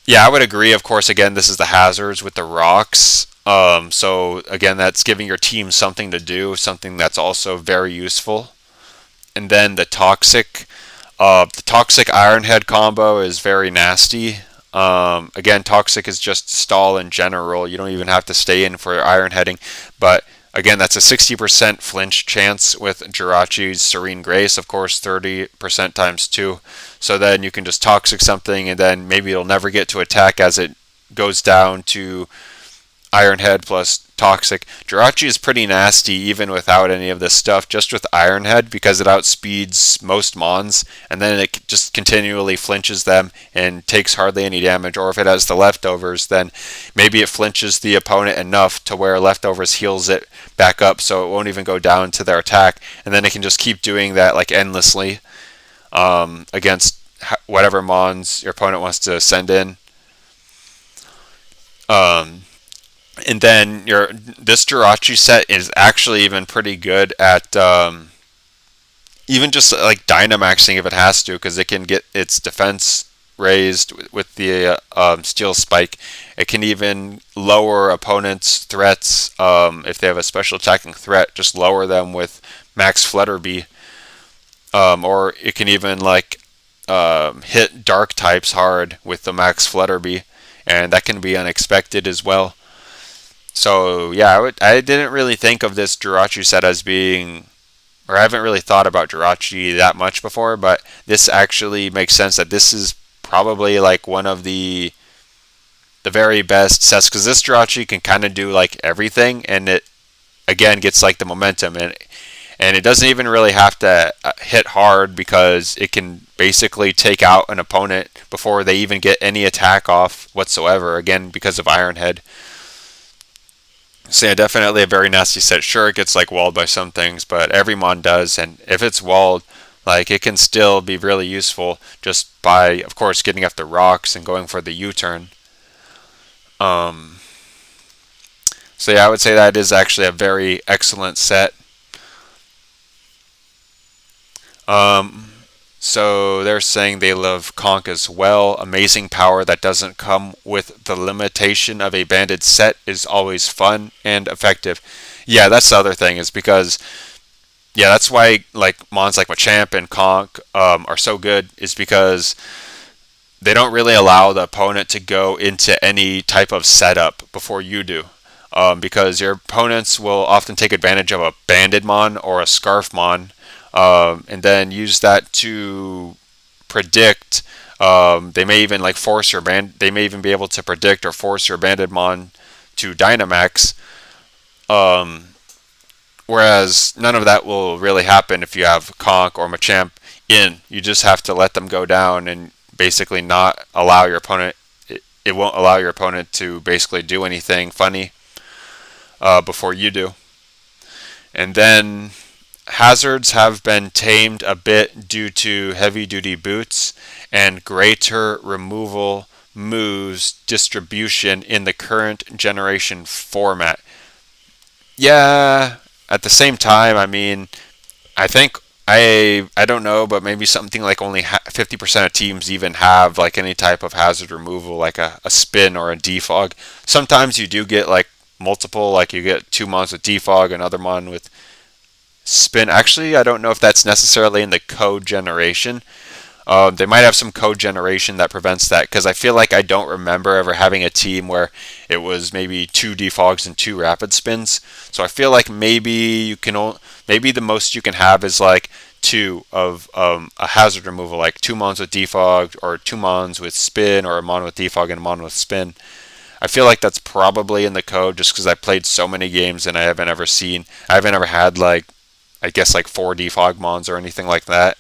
Yeah, I would agree. Of course, again, this is the hazards with the rocks. So again, that's giving your team something to do, something that's also very useful. And then the toxic Iron Head combo is very nasty. Again, toxic is just stall in general. You don't even have to stay in for Iron Heading, but Again, that's a 60% flinch chance with Jirachi's Serene Grace, of course, 30% times 2. So then you can just Toxic something, and then maybe it'll never get to attack as it goes down to Iron Head plus Toxic. Jirachi is pretty nasty even without any of this stuff, just with Iron Head, because it outspeeds most Mons, and then it just continually flinches them and takes hardly any damage. Or if it has the leftovers, then maybe it flinches the opponent enough to where leftovers heals it back up so it won't even go down to their attack, and then it can just keep doing that like endlessly against whatever Mons your opponent wants to send in. And then this Jirachi set is actually even pretty good at even just like Dynamaxing if it has to, because it can get its defense raised with the Steel Spike. It can even lower opponents' threats if they have a special attacking threat. Just lower them with Max Flutterby, or it can even like hit Dark types hard with the Max Flutterby, and that can be unexpected as well. So yeah, I didn't really think of this Jirachi set as being, or I haven't really thought about Jirachi that much before, but this actually makes sense that this is probably like one of the very best sets, because this Jirachi can kind of do like everything, and it again gets like the momentum, and it doesn't even really have to hit hard, because it can basically take out an opponent before they even get any attack off whatsoever, again because of Iron Head. So yeah, definitely a very nasty set. Sure, it gets like walled by some things, but every mon does, and if it's walled, like it can still be really useful just by, of course, getting after rocks and going for the U-turn. So yeah, I would say that is actually a very excellent set. So they're saying they love Conk as well. Amazing power that doesn't come with the limitation of a banded set is always fun and effective. Yeah, that's the other thing, is because yeah, that's why like mons like Machamp and Conk are so good, is because they don't really allow the opponent to go into any type of setup before you do. Because your opponents will often take advantage of a banded mon or a scarf mon, and then use that to predict. They may even like force your They may even be able to predict or force your banded mon to Dynamax. Whereas none of that will really happen if you have Conk or Machamp in. You just have to let them go down and basically not allow your opponent. It won't allow your opponent to basically do anything funny before you do. And then hazards have been tamed a bit due to heavy-duty boots and greater removal moves distribution in the current generation format. Yeah, at the same time, I mean, I think I don't know, but maybe something like only 50% of teams even have like any type of hazard removal, like a spin or a defog. Sometimes you do get like multiple, like you get 2 mons with defog, another mon with spin. Actually, I don't know if that's necessarily in the code generation. They might have some code generation that prevents that, because I feel like I don't remember ever having a team where it was maybe 2 defogs and 2 rapid spins. So I feel like maybe maybe the most you can have is like 2 of a hazard removal, like 2 mons with defog, or 2 mons with spin, or a mon with defog and a mon with spin. I feel like that's probably in the code, just because I played so many games and I haven't ever had like, I guess like 4 defog mons or anything like that.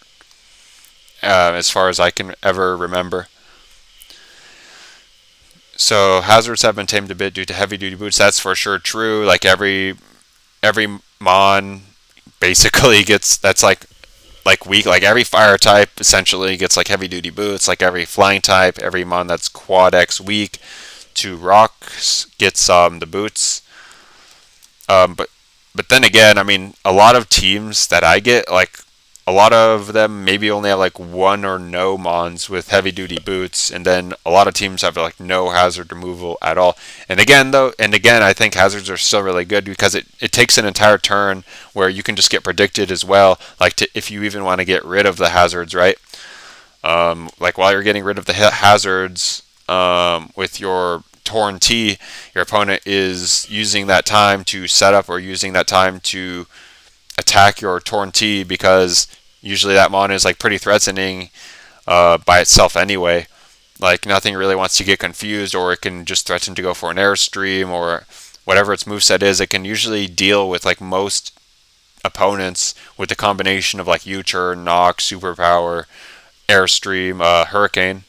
As far as I can ever remember. So hazards have been tamed a bit due to heavy duty boots. That's for sure true. Like every mon basically gets, that's like weak. Like every fire type essentially gets like heavy duty boots. Like every flying type, every mon that's quad X weak to rocks gets the boots. But then again, I mean, a lot of teams that I get, like a lot of them maybe only have like 1 or no mons with heavy duty boots, and then a lot of teams have like no hazard removal at all. And again, I think hazards are still really good, because it takes an entire turn where you can just get predicted as well, like if you even want to get rid of the hazards, right? Like while you're getting rid of the hazards with your Torn T, your opponent is using that time to set up or using that time to attack your Torn T, because usually that mon is like pretty threatening by itself anyway. Like nothing really wants to get confused, or it can just threaten to go for an airstream or whatever its moveset is. It can usually deal with like most opponents with the combination of like U-turn, knock, superpower, airstream, hurricane.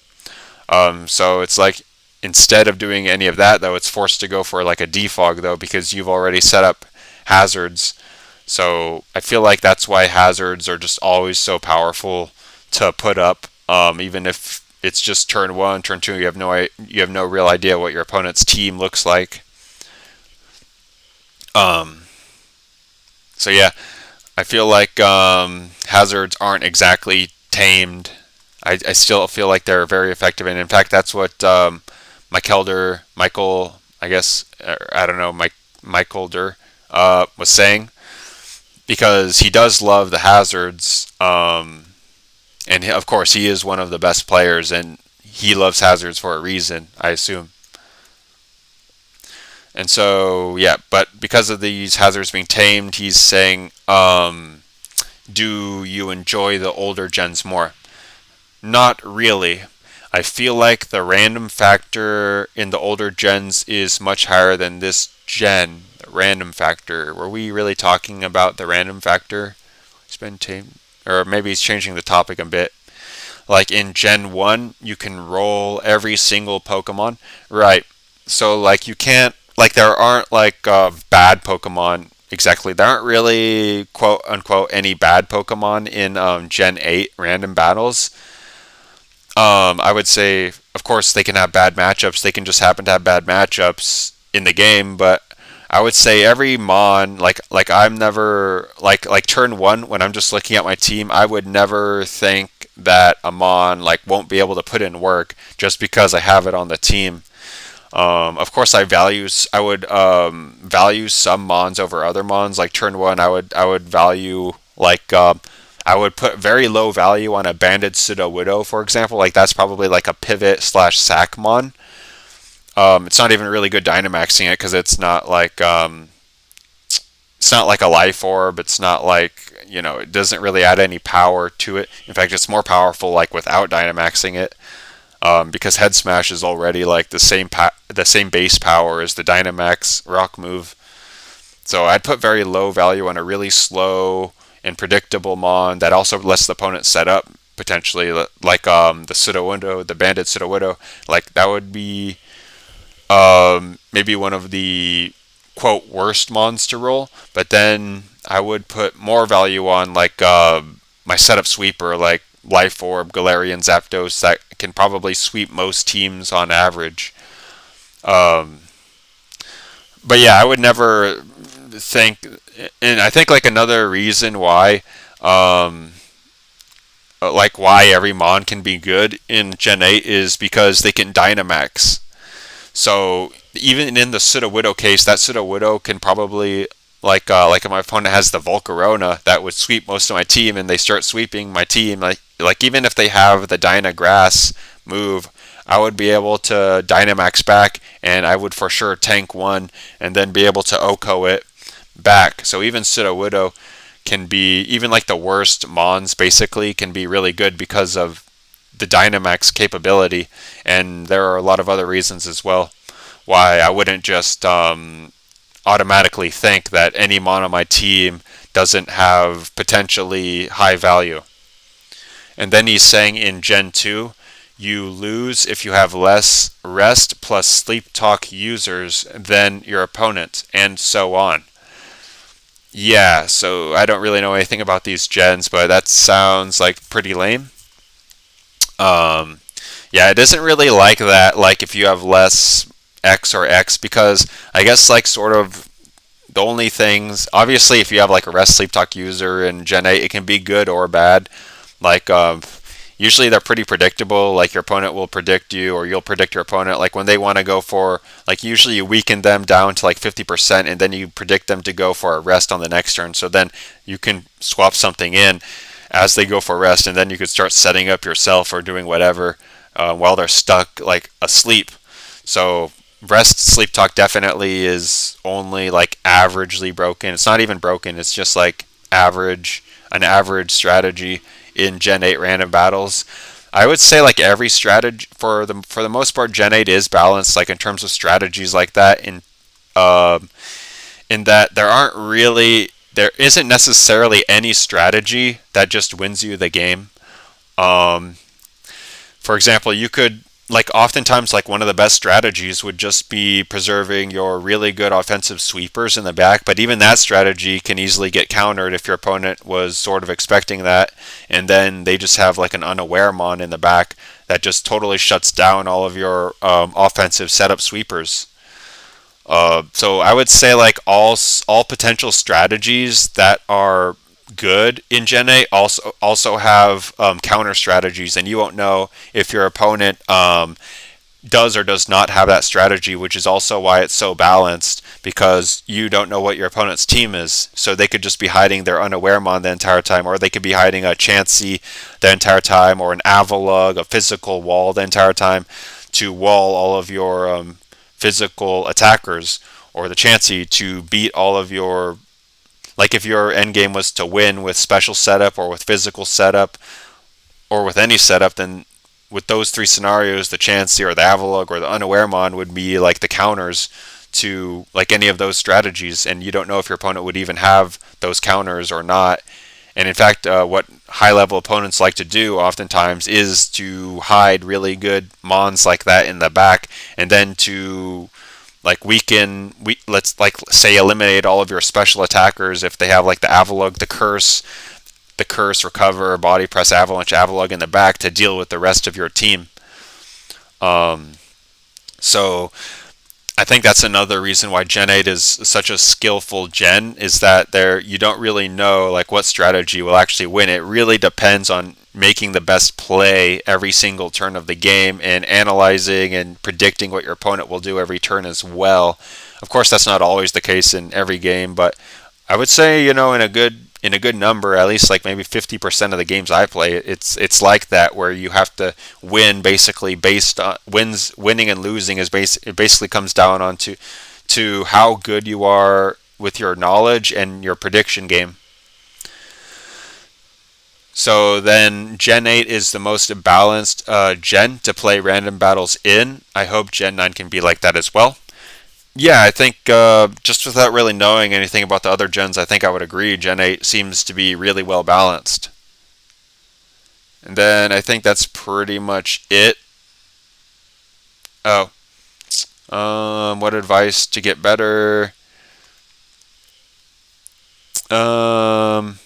So it's like instead of doing any of that though, it's forced to go for like a defog though, because you've already set up hazards. So I feel like that's why hazards are just always so powerful to put up, even if it's just turn one, turn two. You have no real idea what your opponent's team looks like. So yeah, I feel like hazards aren't exactly tamed. I still feel like they're very effective, and in fact, that's what Michael, I guess, I don't know, Michaelder was saying, because he does love the hazards, and of course he is one of the best players, and he loves hazards for a reason, I assume. And so yeah, but because of these hazards being tamed, he's saying, do you enjoy the older gens more? Not really. I feel like the random factor in the older gens is much higher than this gen. The random factor. Were we really talking about the random factor? It's been tamed. Or maybe he's changing the topic a bit. Like in Gen 1, you can roll every single Pokemon. Right. So like you can't, like there aren't like bad Pokemon exactly. There aren't really quote unquote any bad Pokemon in Gen 8 random battles. I would say, of course, they can have bad matchups. They can just happen to have bad matchups in the game. But I would say every mon, like I'm never like turn one when I'm just looking at my team, I would never think that a mon like won't be able to put in work just because I have it on the team. Of course, I would value some mons over other mons. Like turn one, I would value like I would put very low value on a Banded Sudowoodo, for example. Like that's probably like a pivot slash sack mon. It's not even really good Dynamaxing it because it's not like a life orb. It's not like, it doesn't really add any power to it. In fact, it's more powerful like without Dynamaxing it, because Head Smash is already like the same base power as the Dynamax rock move. So I'd put very low value on a really slow and predictable mon that also lets the opponent set up potentially, like the Sudowoodo, the Banded Sudowoodo. Like that would be maybe one of the quote worst mons to roll. But then I would put more value on like my setup sweeper, like Life Orb, Galarian, Zapdos, that can probably sweep most teams on average. But yeah, I would never think, and I think like another reason why, like why every mon can be good in Gen 8 is because they can Dynamax. So even in the Sudowoodo case, that Sudowoodo can probably like if my opponent has the Volcarona that would sweep most of my team, and they start sweeping my team, like even if they have the Dynagrass move, I would be able to Dynamax back, and I would for sure tank one, and then be able to OHKO it back. So even Sudowoodo can be, even like the worst mons basically, can be really good because of the Dynamax capability. And there are a lot of other reasons as well why I wouldn't just automatically think that any mon on my team doesn't have potentially high value. And then he's saying in Gen 2, you lose if you have less rest plus sleep talk users than your opponent, and so on. Yeah, so I don't really know anything about these gens, but that sounds like pretty lame. Yeah, it isn't really like that, like if you have less X or X, because I guess like sort of the only things, obviously if you have like a rest sleep talk user in Gen 8, it can be good or bad. Like usually they're pretty predictable, like your opponent will predict you or you'll predict your opponent. Like when they want to go for, like usually you weaken them down to like 50% and then you predict them to go for a rest on the next turn. So then you can swap something in as they go for rest, and then you could start setting up yourself or doing whatever while they're stuck like asleep. So rest sleep talk definitely is only like averagely broken. It's not even broken. It's just like average, an average strategy in Gen 8 random battles. I would say like every strategy for the most part, Gen 8 is balanced like in terms of strategies like that. Um, in that there isn't necessarily any strategy that just wins you the game. Um, for example, you could like oftentimes like one of the best strategies would just be preserving your really good offensive sweepers in the back, but even that strategy can easily get countered if your opponent was sort of expecting that, and then they just have like an unaware mon in the back that just totally shuts down all of your offensive setup sweepers. So I would say like all potential strategies that are good in Gen 8 also have counter strategies, and you won't know if your opponent does or does not have that strategy, which is also why it's so balanced, because you don't know what your opponent's team is. So they could just be hiding their unaware mon the entire time, or they could be hiding a Chansey the entire time, or an Avalug, a physical wall the entire time to wall all of your physical attackers, or the Chansey to beat all of your, like if your end game was to win with special setup or with physical setup or with any setup, then with those three scenarios, the Chansey or the Avalug or the Unaware Mon would be like the counters to like any of those strategies, and you don't know if your opponent would even have those counters or not. And in fact, what high-level opponents like to do oftentimes is to hide really good mons like that in the back, and then to like let's like say eliminate all of your special attackers if they have like the Avalug, the curse, recover, body press, avalanche, Avalug in the back to deal with the rest of your team. Um, so I think that's another reason why Gen 8 is such a skillful gen, is that you don't really know like what strategy will actually win. It really depends on making the best play every single turn of the game and analyzing and predicting what your opponent will do every turn as well. Of course, that's not always the case in every game, but I would say, in a good number, at least like maybe 50% of the games I play, it's like that, where you have to win basically based on winning and losing it basically comes down onto to how good you are with your knowledge and your prediction game. So then Gen 8 is the most balanced gen to play random battles in. I hope Gen 9 can be like that as well. Yeah, I think just without really knowing anything about the other gens, I think I would agree. Gen 8 seems to be really well balanced. And then I think that's pretty much it. Oh, what advice to get better? Let's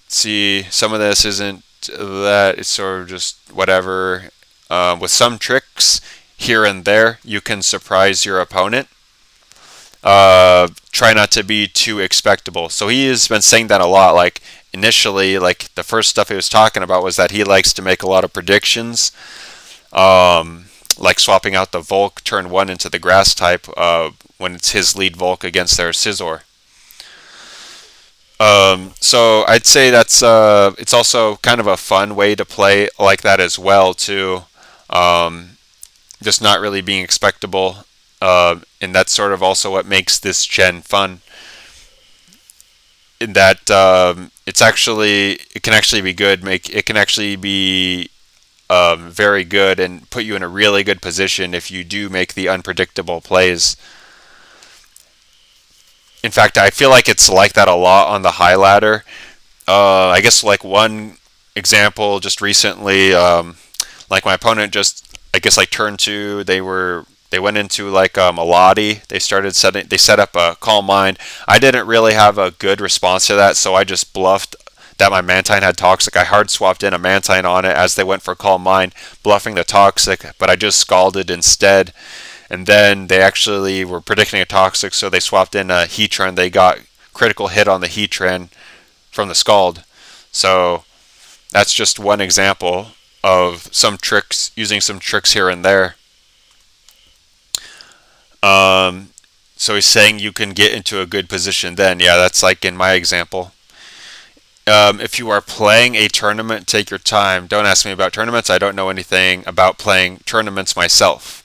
see, some of this isn't that. It's sort of just whatever. With some tricks here and there, you can surprise your opponent. Try not to be too expectable. So he has been saying that a lot. Like initially, like the first stuff he was talking about was that he likes to make a lot of predictions, like swapping out the Volk turn 1 into the grass type when it's his lead Volk against their Scizor. So I'd say that's it's also kind of a fun way to play like that as well too. Just not really being expectable. And that's sort of also what makes this gen fun. In that it can actually be good. It can actually be very good and put you in a really good position if you do make the unpredictable plays. In fact, I feel like it's like that a lot on the high ladder. I guess like one example just recently, like my opponent just, I guess like turn 2, they went into like a Lottie. They set up a Calm Mind. I didn't really have a good response to that, so I just bluffed that my Mantine had Toxic. I hard swapped in a Mantine on it as they went for Calm Mind, bluffing the Toxic, but I just scalded instead. And then they actually were predicting a Toxic, so they swapped in a Heatran. They got critical hit on the Heatran from the Scald. So that's just one example of using some tricks here and there. So he's saying you can get into a good position then. Yeah, that's like in my example. If you are playing a tournament, take your time. Don't ask me about tournaments. I don't know anything about playing tournaments myself.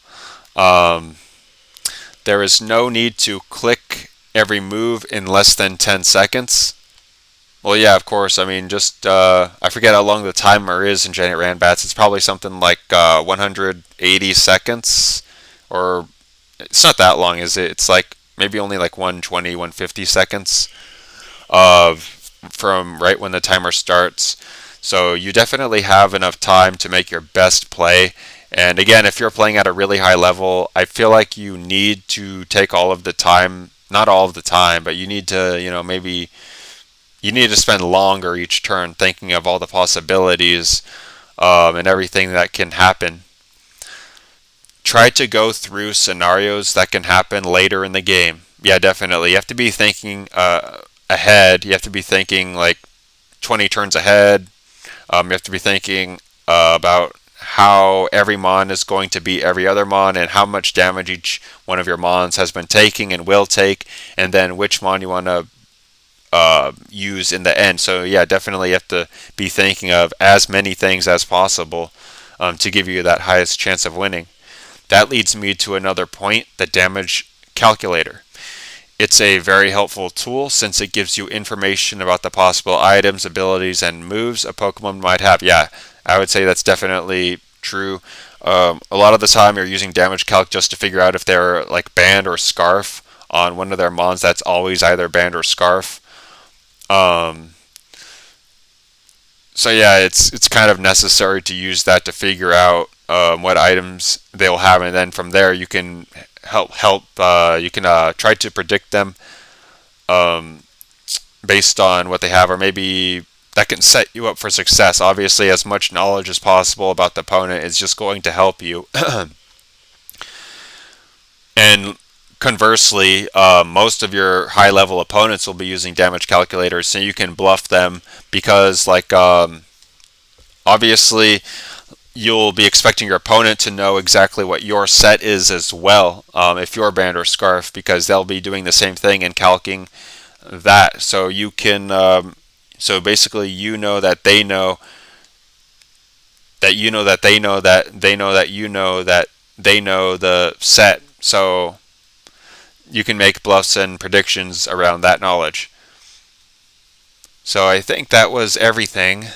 There is no need to click every move in less than 10 seconds. Well, yeah, of course. I mean, just I forget how long the timer is in Giant Ran Bats. It's probably something like 180 seconds, or it's not that long, is it? It's like maybe only like 120, 150 seconds of from right when the timer starts. So you definitely have enough time to make your best play. And again, if you're playing at a really high level, I feel like you need to take all of the time, not all of the time, but you need to, maybe you need to spend longer each turn thinking of all the possibilities and everything that can happen. Try to go through scenarios that can happen later in the game. Yeah, definitely. You have to be thinking ahead. You have to be thinking like 20 turns ahead. You have to be thinking about how every mon is going to beat every other mon and how much damage each one of your mons has been taking and will take, and then which mon you want to use in the end. So yeah, definitely you have to be thinking of as many things as possible to give you that highest chance of winning. That leads me to another point, the damage calculator. It's a very helpful tool since it gives you information about the possible items, abilities, and moves a Pokemon might have. Yeah, I would say that's definitely true. A lot of the time you're using damage calc just to figure out if they're like band or scarf on one of their mons. That's always either band or scarf. Um, so yeah, it's kind of necessary to use that to figure out what items they'll have, and then from there you can help you can try to predict them um, based on what they have, or maybe that can set you up for success. Obviously, as much knowledge as possible about the opponent is just going to help you. And conversely, most of your high level opponents will be using damage calculators, so you can bluff them because, like, obviously, you'll be expecting your opponent to know exactly what your set is as well, if you're band or scarf, because they'll be doing the same thing and calcing that. So you can, so basically, you know that they know that you know that they know that they know that you know that they know the set. So you can make bluffs and predictions around that knowledge. So I think that was everything.